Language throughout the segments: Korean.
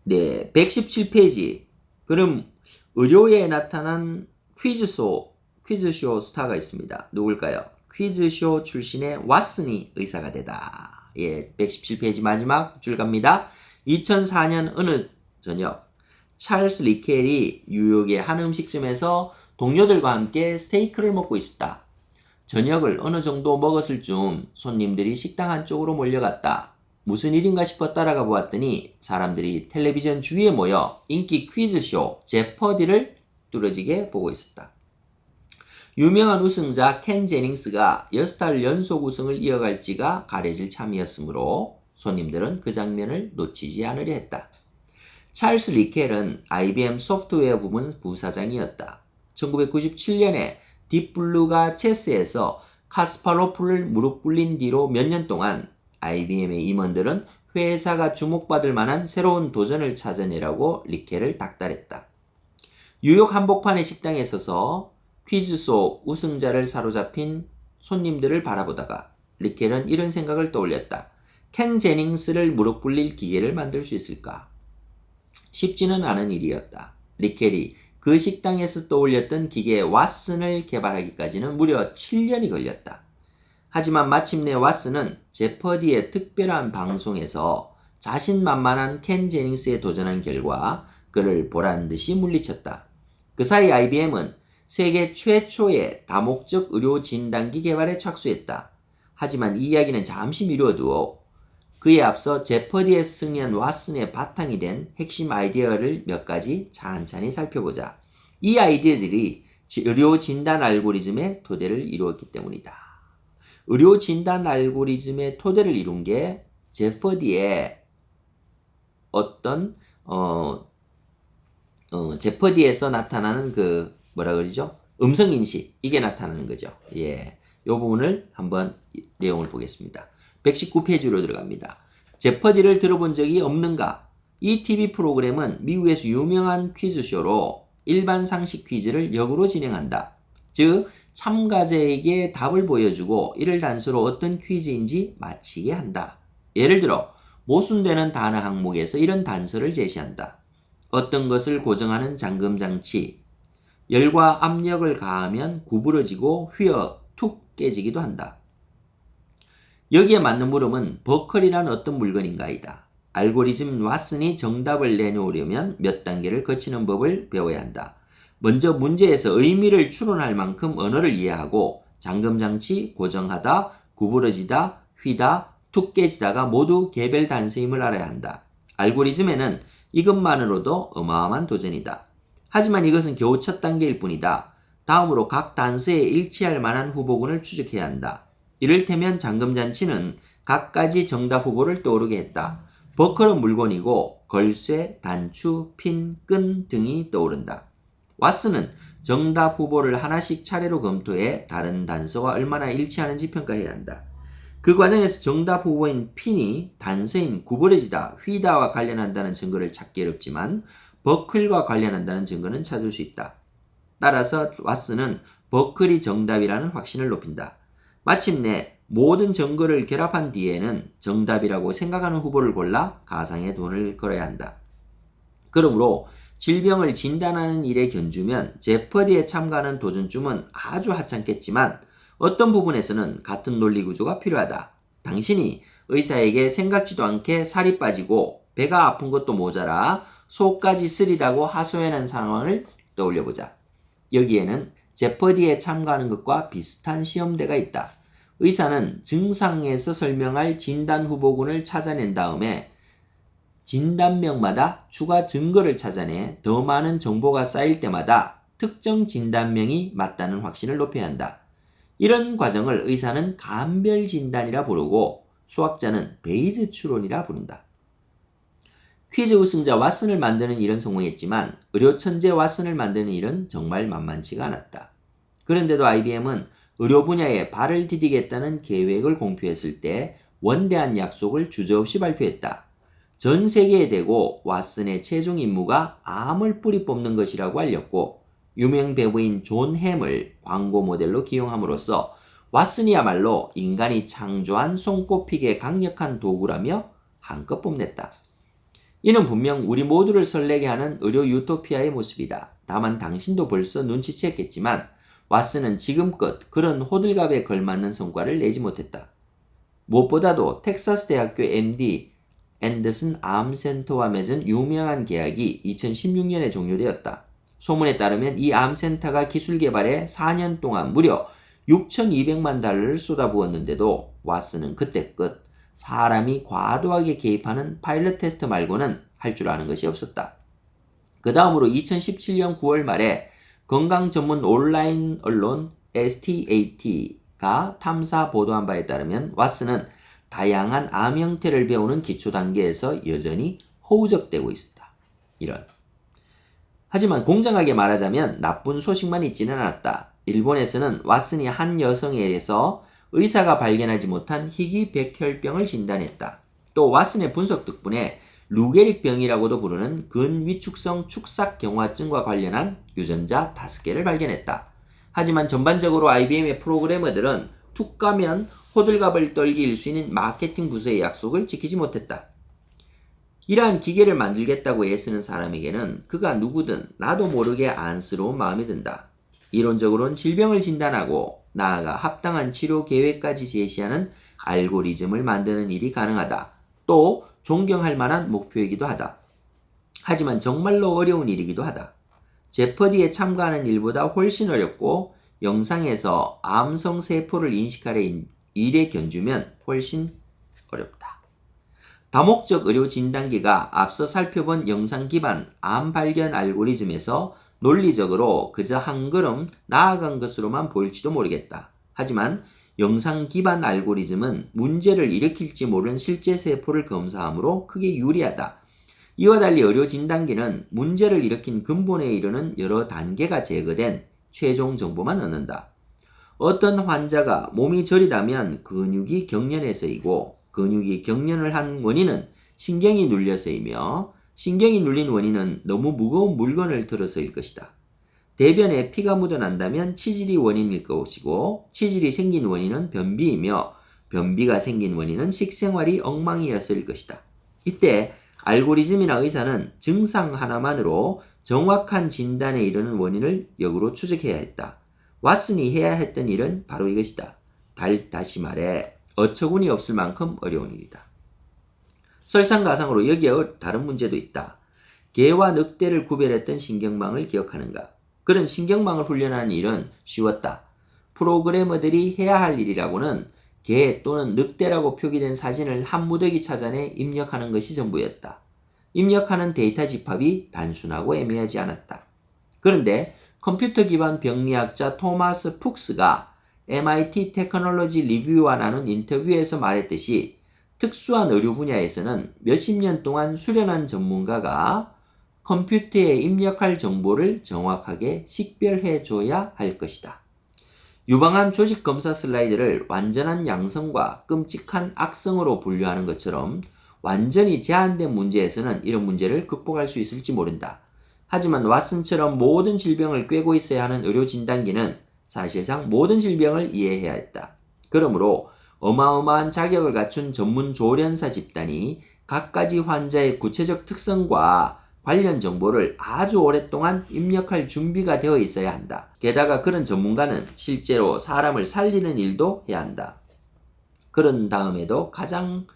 네, 117페이지. 그럼 의료에 나타난 퀴즈쇼 스타가 있습니다. 누굴까요? 퀴즈쇼 출신의 왓슨이 의사가 되다. 예, 117페이지 마지막 줄 갑니다. 2004년 어느 저녁 찰스 리켈이 뉴욕의 한 음식점에서 동료들과 함께 스테이크를 먹고 있었다. 저녁을 어느 정도 먹었을 즈음 손님들이 식당 한쪽으로 몰려갔다. 무슨 일인가 싶어 따라가 보았더니 사람들이 텔레비전 주위에 모여 인기 퀴즈쇼 제퍼디를 뚫어지게 보고 있었다. 유명한 우승자 켄 제닝스가 6달 연속 우승을 이어갈지가 가려질 참이었으므로 손님들은 그 장면을 놓치지 않으려 했다. 찰스 리켈은 IBM 소프트웨어 부문 부사장이었다. 1997년에 딥블루가 체스에서 카스파로프를 무릎 꿇린 뒤로 몇 년 동안 IBM의 임원들은 회사가 주목받을 만한 새로운 도전을 찾아내라고 리켈을 닥달했다. 뉴욕 한복판의 식당에 서서 퀴즈 속 우승자를 사로잡힌 손님들을 바라보다가 리켈은 이런 생각을 떠올렸다. 켄 제닝스를 무릎 꿇릴 기계를 만들 수 있을까? 쉽지는 않은 일이었다. 리켈이 그 식당에서 떠올렸던 기계 왓슨을 개발하기까지는 무려 7년이 걸렸다. 하지만 마침내 왓슨은 제퍼디의 특별한 방송에서 자신만만한 켄 제닝스에 도전한 결과 그를 보란듯이 물리쳤다. 그 사이 IBM은 세계 최초의 다목적 의료 진단기 개발에 착수했다. 하지만 이 이야기는 잠시 미뤄두어 그에 앞서 제퍼디에서 승리한 왓슨의 바탕이 된 핵심 아이디어를 몇 가지 찬찬히 살펴보자. 이 아이디어들이 의료 진단 알고리즘의 토대를 이루었기 때문이다. 의료 진단 알고리즘의 토대를 이룬 게 제퍼디의 어떤 제퍼디에서 나타나는 그 뭐라 그러죠? 음성 인식 이게 나타나는 거죠. 예, 이 부분을 한번 내용을 보겠습니다. 119페이지로 들어갑니다. 제퍼디를 들어본 적이 없는가? 이 TV 프로그램은 미국에서 유명한 퀴즈쇼로 일반 상식 퀴즈를 역으로 진행한다. 즉 참가자에게 답을 보여주고 이를 단서로 어떤 퀴즈인지 맞히게 한다. 예를 들어 모순되는 단어 항목에서 이런 단서를 제시한다. 어떤 것을 고정하는 잠금장치, 열과 압력을 가하면 구부러지고 휘어 툭 깨지기도 한다. 여기에 맞는 물음은 버클이란 어떤 물건인가이다. 알고리즘 왓슨이 정답을 내놓으려면 몇 단계를 거치는 법을 배워야 한다. 먼저 문제에서 의미를 추론할 만큼 언어를 이해하고 잠금장치, 고정하다, 구부러지다, 휘다, 툭 깨지다가 모두 개별 단서임을 알아야 한다. 알고리즘에는 이것만으로도 어마어마한 도전이다. 하지만 이것은 겨우 첫 단계일 뿐이다. 다음으로 각 단서에 일치할 만한 후보군을 추적해야 한다. 이를테면 잠금장치는 각가지 정답 후보를 떠오르게 했다. 버클은 물건이고 걸쇠, 단추, 핀, 끈 등이 떠오른다. 왓슨은 정답 후보를 하나씩 차례로 검토해 다른 단서와 얼마나 일치하는지 평가해야 한다. 그 과정에서 정답 후보인 핀이 단서인 구부러지다, 휘다와 관련한다는 증거를 찾기 어렵지만 버클과 관련한다는 증거는 찾을 수 있다. 따라서 왓슨은 버클이 정답이라는 확신을 높인다. 마침내 모든 증거를 결합한 뒤에는 정답이라고 생각하는 후보를 골라 가상의 돈을 걸어야 한다. 그러므로 질병을 진단하는 일에 견주면 제퍼디에 참가하는 도전쯤은 아주 하찮겠지만 어떤 부분에서는 같은 논리 구조가 필요하다. 당신이 의사에게 생각지도 않게 살이 빠지고 배가 아픈 것도 모자라 속까지 쓰리다고 하소연한 상황을 떠올려보자. 여기에는 제퍼디에 참가하는 것과 비슷한 시험대가 있다. 의사는 증상에서 설명할 진단 후보군을 찾아낸 다음에 진단명마다 추가 증거를 찾아내 더 많은 정보가 쌓일 때마다 특정 진단명이 맞다는 확신을 높여야 한다. 이런 과정을 의사는 감별 진단이라 부르고 수학자는 베이즈 추론이라 부른다. 퀴즈 우승자 왓슨을 만드는 일은 성공했지만 의료 천재 왓슨을 만드는 일은 정말 만만치가 않았다. 그런데도 IBM은 의료 분야에 발을 디디겠다는 계획을 공표했을 때 원대한 약속을 주저없이 발표했다. 전 세계에 대고 왓슨의 최종 임무가 암을 뿌리 뽑는 것이라고 알렸고 유명 배우인 존 햄을 광고 모델로 기용함으로써 왓슨이야말로 인간이 창조한 손꼽히게 강력한 도구라며 한껏 뽐냈다. 이는 분명 우리 모두를 설레게 하는 의료 유토피아의 모습이다. 다만 당신도 벌써 눈치챘겠지만 왓슨은 지금껏 그런 호들갑에 걸맞는 성과를 내지 못했다. 무엇보다도 텍사스 대학교 MD 앤더슨 암센터와 맺은 유명한 계약이 2016년에 종료되었다. 소문에 따르면 이 암센터가 기술 개발에 4년 동안 무려 6,200만 달러를 쏟아부었는데도 왓슨은 그때 끝 사람이 과도하게 개입하는 파일럿 테스트 말고는 할 줄 아는 것이 없었다. 그 다음으로 2017년 9월 말에 건강 전문 온라인 언론 STAT가 탐사 보도한 바에 따르면 왓슨은 다양한 암 형태를 배우는 기초 단계에서 여전히 허우적대고 있었다. 이런. 하지만 공정하게 말하자면 나쁜 소식만 있지는 않았다. 일본에서는 왓슨이 한 여성에 의해서 의사가 발견하지 못한 희귀 백혈병을 진단했다. 또 왓슨의 분석 덕분에 루게릭병이라고도 부르는 근위축성 축삭경화증과 관련한 유전자 5개를 발견했다. 하지만 전반적으로 IBM의 프로그래머들은 툭 가면 호들갑을 떨기 일수인 마케팅 부서의 약속을 지키지 못했다. 이러한 기계를 만들겠다고 애쓰는 사람에게는 그가 누구든 나도 모르게 안쓰러운 마음이 든다. 이론적으로는 질병을 진단하고 나아가 합당한 치료 계획까지 제시하는 알고리즘을 만드는 일이 가능하다. 또 존경할 만한 목표이기도 하다. 하지만 정말로 어려운 일이기도 하다. 제퍼디에 참가하는 일보다 훨씬 어렵고 영상에서 암성 세포를 인식하려 일에 견주면 훨씬 어렵다. 다목적 의료 진단기가 앞서 살펴본 영상 기반 암 발견 알고리즘에서 논리적으로 그저 한 걸음 나아간 것으로만 보일지도 모르겠다. 하지만 영상 기반 알고리즘은 문제를 일으킬지 모르는 실제 세포를 검사하므로 크게 유리하다. 이와 달리 의료 진단기는 문제를 일으킨 근본에 이르는 여러 단계가 제거된 최종 정보만 얻는다. 어떤 환자가 몸이 저리다면 근육이 경련해서이고 근육이 경련을 한 원인은 신경이 눌려서이며 신경이 눌린 원인은 너무 무거운 물건을 들어서일 것이다. 대변에 피가 묻어난다면 치질이 원인일 것이고 치질이 생긴 원인은 변비이며 변비가 생긴 원인은 식생활이 엉망이었을 것이다. 이때 알고리즘이나 의사는 증상 하나만으로 정확한 진단에 이르는 원인을 역으로 추적해야 했다. 왓슨이 해야 했던 일은 바로 이것이다. 다시 말해 어처구니 없을 만큼 어려운 일이다. 설상가상으로 여기에 다른 문제도 있다. 개와 늑대를 구별했던 신경망을 기억하는가? 그런 신경망을 훈련하는 일은 쉬웠다. 프로그래머들이 해야 할 일이라고는 개 또는 늑대라고 표기된 사진을 한 무더기 찾아내 입력하는 것이 전부였다. 입력하는 데이터 집합이 단순하고 애매하지 않았다. 그런데 컴퓨터 기반 병리학자 토마스 푹스가 MIT 테크놀로지 리뷰와 나눈 인터뷰에서 말했듯이 특수한 의료 분야에서는 몇십 년 동안 수련한 전문가가 컴퓨터에 입력할 정보를 정확하게 식별해줘야 할 것이다. 유방암 조직 검사 슬라이드를 완전한 양성과 끔찍한 악성으로 분류하는 것처럼 완전히 제한된 문제에서는 이런 문제를 극복할 수 있을지 모른다. 하지만 왓슨처럼 모든 질병을 꿰고 있어야 하는 의료 진단기는 사실상 모든 질병을 이해해야 했다. 그러므로 어마어마한 자격을 갖춘 전문 조련사 집단이 각가지 환자의 구체적 특성과 관련 정보를 아주 오랫동안 입력할 준비가 되어 있어야 한다. 게다가 그런 전문가는 실제로 사람을 살리는 일도 해야 한다. 그런 다음에도 가장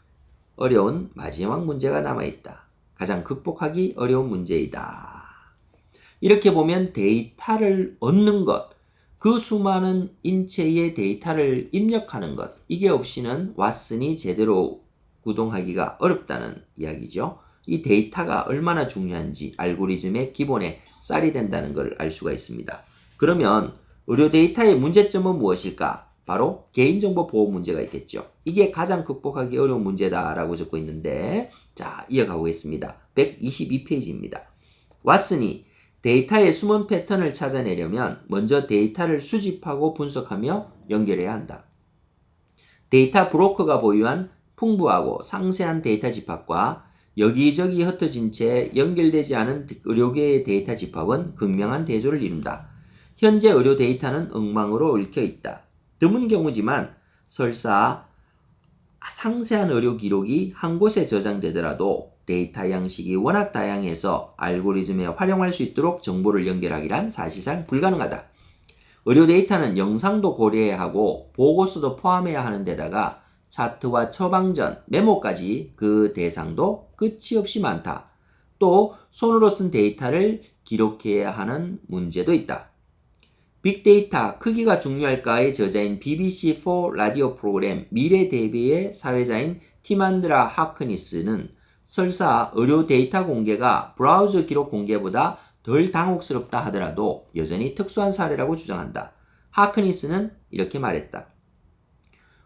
어려운 마지막 문제가 남아있다. 가장 극복하기 어려운 문제이다. 이렇게 보면 데이터를 얻는 것, 그 수많은 인체의 데이터를 입력하는 것, 이게 없이는 왓슨이 제대로 구동하기가 어렵다는 이야기죠. 이 데이터가 얼마나 중요한지 알고리즘의 기본에 쌀이 된다는 걸 알 수가 있습니다. 그러면 의료 데이터의 문제점은 무엇일까? 바로 개인정보 보호 문제가 있겠죠. 이게 가장 극복하기 어려운 문제다라고 적고 있는데, 자, 이어가보겠습니다. 122페이지입니다. 왓슨이 데이터의 숨은 패턴을 찾아내려면 먼저 데이터를 수집하고 분석하며 연결해야 한다. 데이터 브로커가 보유한 풍부하고 상세한 데이터 집합과 여기저기 흩어진 채 연결되지 않은 의료계의 데이터 집합은 극명한 대조를 이룬다. 현재 의료 데이터는 엉망으로 얽혀 있다. 드문 경우지만 설사 상세한 의료 기록이 한 곳에 저장되더라도 데이터 양식이 워낙 다양해서 알고리즘에 활용할 수 있도록 정보를 연결하기란 사실상 불가능하다. 의료 데이터는 영상도 고려해야 하고 보고서도 포함해야 하는 데다가 차트와 처방전, 메모까지 그 대상도 끝이 없이 많다. 또 손으로 쓴 데이터를 기록해야 하는 문제도 있다. 빅데이터 크기가 중요할까의 저자인 BBC4 라디오 프로그램 미래 대비의 사회자인 티만드라 하크니스는 설사 의료 데이터 공개가 브라우저 기록 공개보다 덜 당혹스럽다 하더라도 여전히 특수한 사례라고 주장한다. 하크니스는 이렇게 말했다.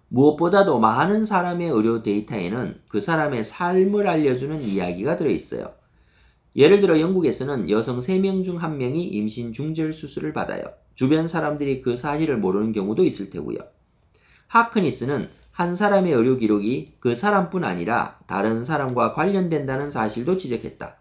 무엇보다도 많은 사람의 의료 데이터에는 그 사람의 삶을 알려주는 이야기가 들어있어요. 예를 들어 영국에서는 여성 3명 중 1명이 임신 중절 수술을 받아요. 주변 사람들이 그 사실을 모르는 경우도 있을 테고요. 하크니스는 한 사람의 의료 기록이 그 사람뿐 아니라 다른 사람과 관련된다는 사실도 지적했다.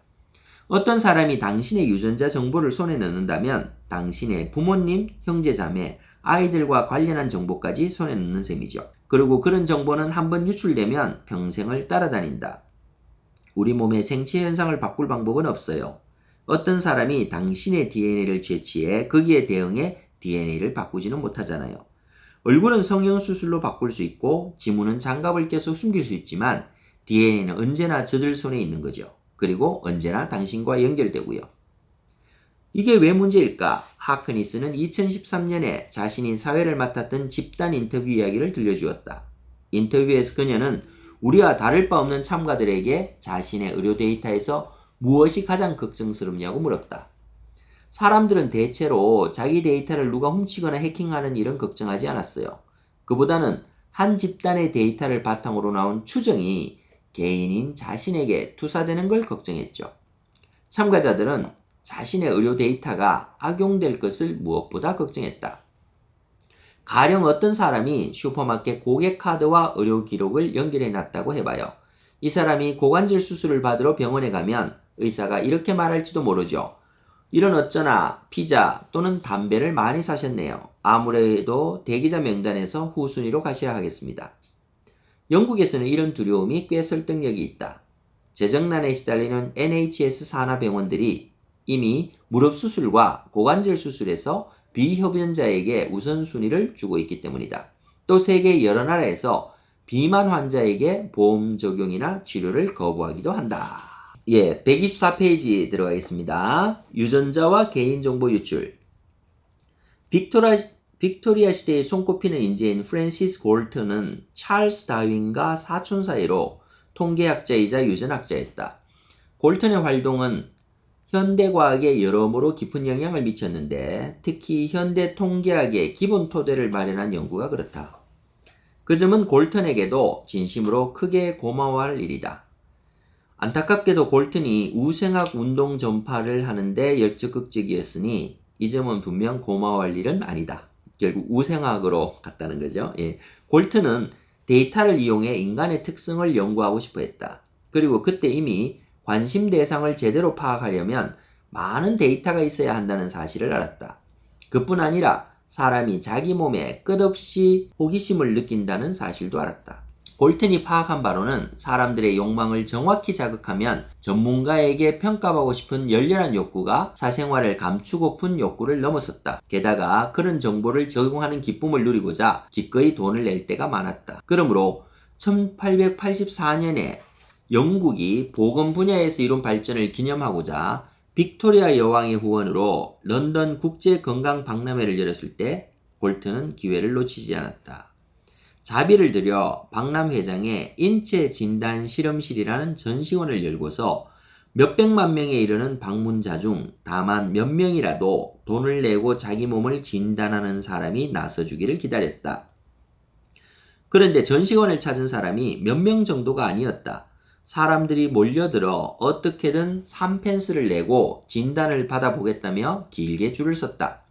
어떤 사람이 당신의 유전자 정보를 손에 넣는다면 당신의 부모님, 형제자매, 아이들과 관련한 정보까지 손에 넣는 셈이죠. 그리고 그런 정보는 한번 유출되면 평생을 따라다닌다. 우리 몸의 생체 현상을 바꿀 방법은 없어요. 어떤 사람이 당신의 DNA를 채취해 거기에 대응해 DNA를 바꾸지는 못하잖아요. 얼굴은 성형수술로 바꿀 수 있고 지문은 장갑을 껴서 숨길 수 있지만 DNA는 언제나 저들 손에 있는 거죠. 그리고 언제나 당신과 연결되고요. 이게 왜 문제일까? 하크니스는 2013년에 자신이 사회를 맡았던 집단 인터뷰 이야기를 들려주었다. 인터뷰에서 그녀는 우리와 다를 바 없는 참가들에게 자신의 의료 데이터에서 무엇이 가장 걱정스럽냐고 물었다. 사람들은 대체로 자기 데이터를 누가 훔치거나 해킹하는 일은 걱정하지 않았어요. 그보다는 한 집단의 데이터를 바탕으로 나온 추정이 개인인 자신에게 투사되는 걸 걱정했죠. 참가자들은 자신의 의료 데이터가 악용될 것을 무엇보다 걱정했다. 가령 어떤 사람이 슈퍼마켓 고객 카드와 의료 기록을 연결해 놨다고 해봐요. 이 사람이 고관절 수술을 받으러 병원에 가면 의사가 이렇게 말할지도 모르죠. 이런 어쩌나 피자 또는 담배를 많이 사셨네요. 아무래도 대기자 명단에서 후순위로 가셔야 하겠습니다. 영국에서는 이런 두려움이 꽤 설득력이 있다. 재정난에 시달리는 NHS 산하 병원들이 이미 무릎 수술과 고관절 수술에서 비흡연자에게 우선순위를 주고 있기 때문이다. 또 세계 여러 나라에서 비만 환자에게 보험 적용이나 치료를 거부하기도 한다. 124페이지 들어가겠습니다. 유전자와 개인정보 유출. 빅토리아 시대의 손꼽히는 인재인 프랜시스 골튼은 찰스 다윈과 사촌 사이로 통계학자이자 유전학자였다. 골튼의 활동은 현대과학에 여러모로 깊은 영향을 미쳤는데 특히 현대 통계학의 기본 토대를 마련한 연구가 그렇다. 그 점은 골튼에게도 진심으로 크게 고마워할 일이다. 안타깝게도 골튼이 우생학 운동 전파를 하는데 열적극적이었으니 이 점은 분명 고마워할 일은 아니다. 결국 우생학으로 갔다는 거죠. 골튼은 데이터를 이용해 인간의 특성을 연구하고 싶어 했다. 그리고 그때 이미 관심 대상을 제대로 파악하려면 많은 데이터가 있어야 한다는 사실을 알았다. 그뿐 아니라 사람이 자기 몸에 끝없이 호기심을 느낀다는 사실도 알았다. 골튼이 파악한 바로는 사람들의 욕망을 정확히 자극하면 전문가에게 평가받고 싶은 열렬한 욕구가 사생활을 감추고픈 욕구를 넘어섰다. 게다가 그런 정보를 적용하는 기쁨을 누리고자 기꺼이 돈을 낼 때가 많았다. 그러므로 1884년에 영국이 보건 분야에서 이룬 발전을 기념하고자 빅토리아 여왕의 후원으로 런던 국제건강박람회를 열었을 때 골튼은 기회를 놓치지 않았다. 자비를 들여 박람회장에 인체진단실험실이라는 전시관을 열고서 몇백만 명에 이르는 방문자 중 다만 몇 명이라도 돈을 내고 자기 몸을 진단하는 사람이 나서주기를 기다렸다. 그런데 전시관을 찾은 사람이 몇 명 정도가 아니었다. 사람들이 몰려들어 어떻게든 3펜스를 내고 진단을 받아보겠다며 길게 줄을 섰다.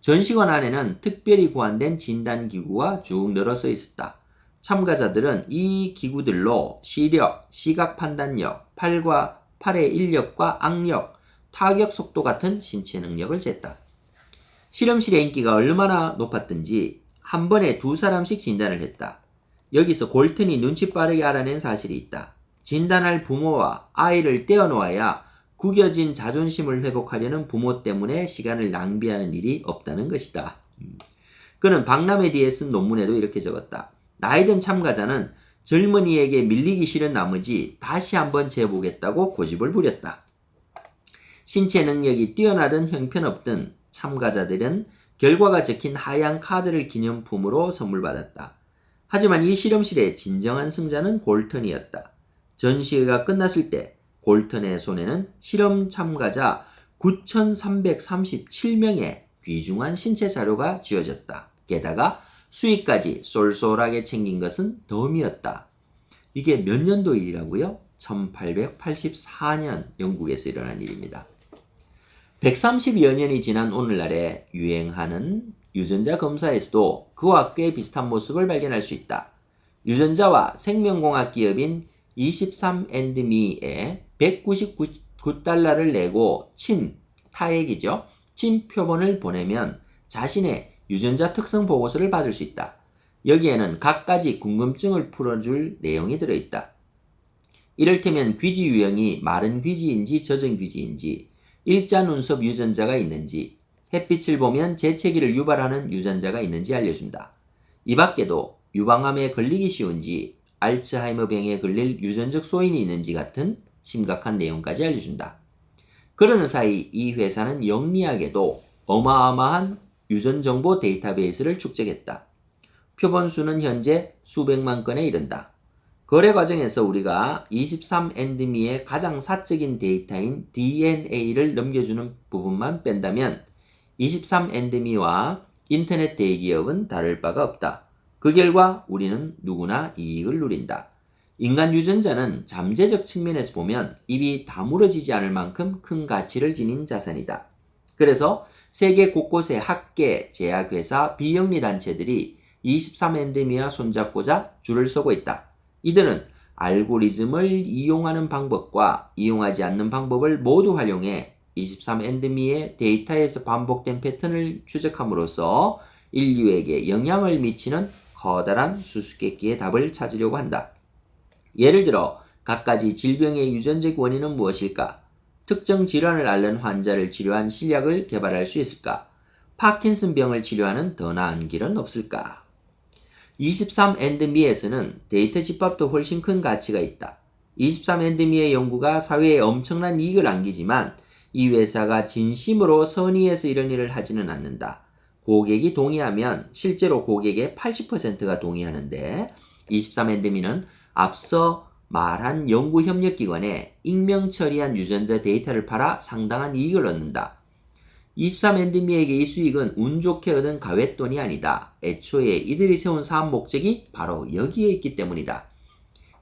전시관 안에는 특별히 고안된 진단기구가 쭉 늘어서 있었다. 참가자들은 이 기구들로 시력, 시각 판단력, 팔의 인력과 악력, 타격 속도 같은 신체 능력을 쟀다. 실험실의 인기가 얼마나 높았든지 한 번에 2사람씩 진단을 했다. 여기서 골튼이 눈치 빠르게 알아낸 사실이 있다. 진단할 부모와 아이를 떼어놓아야 구겨진 자존심을 회복하려는 부모 때문에 시간을 낭비하는 일이 없다는 것이다. 그는 박람회에 대해 쓴 논문에도 이렇게 적었다. 나이든 참가자는 젊은이에게 밀리기 싫은 나머지 다시 한번 재보겠다고 고집을 부렸다. 신체 능력이 뛰어나든 형편없든 참가자들은 결과가 적힌 하얀 카드를 기념품으로 선물 받았다. 하지만 이 실험실의 진정한 승자는 골턴이었다. 전시회가 끝났을 때 골턴의 손에는 실험 참가자 9,337명의 귀중한 신체 자료가 쥐어졌다. 게다가 수익까지 쏠쏠하게 챙긴 것은 덤이었다. 이게 몇 년도 일이라고요? 1884년 영국에서 일어난 일입니다. 130여 년이 지난 오늘날에 유행하는 유전자 검사에서도 그와 꽤 비슷한 모습을 발견할 수 있다. 유전자와 생명공학 기업인 23andme에 199달러를 내고 타액이죠. 친 표본을 보내면 자신의 유전자 특성 보고서를 받을 수 있다. 여기에는 갖가지 궁금증을 풀어줄 내용이 들어있다. 이를테면 귀지 유형이 마른 귀지인지 젖은 귀지인지, 일자 눈썹 유전자가 있는지, 햇빛을 보면 재채기를 유발하는 유전자가 있는지 알려준다. 이 밖에도 유방암에 걸리기 쉬운지, 알츠하이머 병에 걸릴 유전적 소인이 있는지 같은 심각한 내용까지 알려준다. 그러는 사이 이 회사는 영리하게도 어마어마한 유전정보 데이터베이스를 축적했다. 표본수는 현재 수백만 건에 이른다. 거래 과정에서 우리가 23andme의 가장 사적인 데이터인 DNA를 넘겨주는 부분만 뺀다면 23andme와 인터넷 대기업은 다를 바가 없다. 그 결과 우리는 누구나 이익을 누린다. 인간 유전자는 잠재적 측면에서 보면 입이 다물어지지 않을 만큼 큰 가치를 지닌 자산이다. 그래서 세계 곳곳의 학계, 제약회사, 비영리 단체들이 23andme와 손잡고자 줄을 서고 있다. 이들은 알고리즘을 이용하는 방법과 이용하지 않는 방법을 모두 활용해 23andme의 데이터에서 반복된 패턴을 추적함으로써 인류에게 영향을 미치는 커다란 수수께끼의 답을 찾으려고 한다. 예를 들어 갖가지 질병의 유전적 원인은 무엇일까? 특정 질환을 앓는 환자를 치료한 신약을 개발할 수 있을까? 파킨슨 병을 치료하는 더 나은 길은 없을까? 23andme에서는 데이터 집합도 훨씬 큰 가치가 있다. 23andme의 연구가 사회에 엄청난 이익을 안기지만 이 회사가 진심으로 선의해서 이런 일을 하지는 않는다. 고객이 동의하면 실제로 고객의 80%가 동의하는데 23andme는 앞서 말한 연구협력기관에 익명 처리한 유전자 데이터를 팔아 상당한 이익을 얻는다. 23andme에게 이 수익은 운 좋게 얻은 가외돈이 아니다. 애초에 이들이 세운 사업 목적이 바로 여기에 있기 때문이다.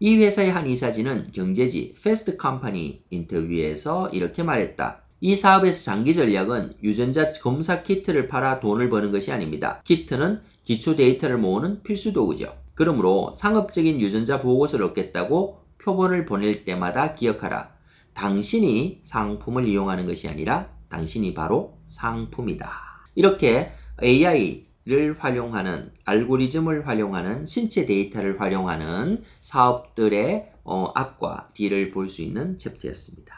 이 회사의 한 이사진은 경제지 패스트 컴퍼니 인터뷰에서 이렇게 말했다. 이 사업에서 장기 전략은 유전자 검사 키트를 팔아 돈을 버는 것이 아닙니다. 키트는 기초 데이터를 모으는 필수 도구죠. 그러므로 상업적인 유전자 보고서를 얻겠다고 표본을 보낼 때마다 기억하라. 당신이 상품을 이용하는 것이 아니라 당신이 바로 상품이다. 이렇게 AI를 활용하는, 알고리즘을 활용하는, 신체 데이터를 활용하는 사업들의 앞과 뒤를 볼 수 있는 챕터였습니다.